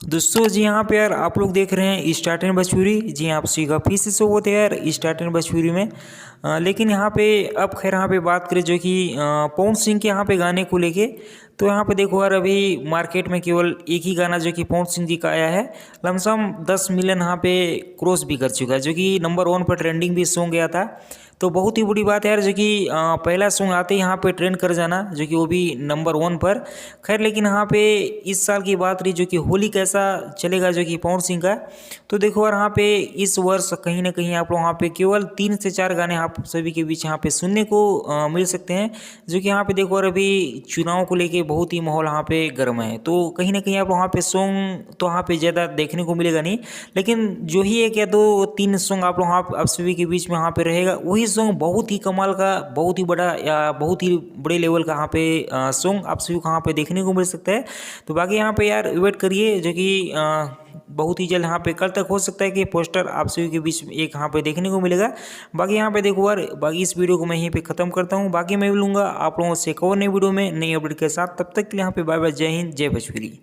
दोस्तों जी यहाँ पे यार आप लोग देख रहे हैं स्टार्ट एंड भोजपुरी। जी आप सभी का फिर से शो होते हैं यार स्टार्ट एंड भोजपुरी में। लेकिन यहाँ पे अब खैर यहाँ पे बात करें जो कि पवन सिंह के यहाँ पे गाने को लेके, तो यहाँ पे देखो यार अभी मार्केट में केवल एक ही गाना जो कि पवन सिंह जी का आया है, लमसम 10 मिलियन यहाँ पे क्रॉस भी कर चुका है, जो कि नंबर 1 पर ट्रेंडिंग भी सॉन्ग गया था। तो बहुत ही बुरी बात है यार, जो कि पहला सॉन्ग आते ही यहाँ पे ट्रेंड कर जाना, जो कि वो भी नंबर 1 पर। खैर लेकिन यहाँ पे इस साल की बात रही जो कि होली कैसा चलेगा जो कि पवन सिंह का, तो देखो यार यहाँ पे इस वर्ष कहीं ना कहीं आप लोग यहाँ पे केवल 3 से 4 गाने आप सभी के बीच यहाँ पे सुनने को मिल सकते हैं, जो कि यहाँ पे देखो यार अभी चुनाव को लेके बहुत ही माहौल यहाँ पे गर्म है। तो कहीं ना कहीं आप वहाँ पे सॉन्ग तो यहाँ पे ज़्यादा देखने को मिलेगा नहीं, लेकिन जो ही एक या दो 3 सॉन्ग आप लोग आप सभी के बीच में यहाँ पे रहेगा, वही सॉन्ग बहुत ही कमाल का, बहुत ही बड़ा या बहुत ही बड़े लेवल का यहाँ पे सॉन्ग आप सभी को यहाँ पे देखने को मिल सकता है। तो बाकी यहाँ पे यार वेट करिए, जो कि बहुत ही जल्द यहाँ पे कल तक हो सकता है कि पोस्टर आप सभी के बीच में एक यहाँ पे देखने को मिलेगा। बाकी यहाँ पे देखो यार, बाकी इस वीडियो को मैं यहीं पे ख़त्म करता हूँ। बाकी मैं मिलूंगा आप लोगों से एक और नई वीडियो में नई अपडेट के साथ। तब तक के लिए यहाँ पे बाय बाय, जय हिंद, जय भोजपुरी।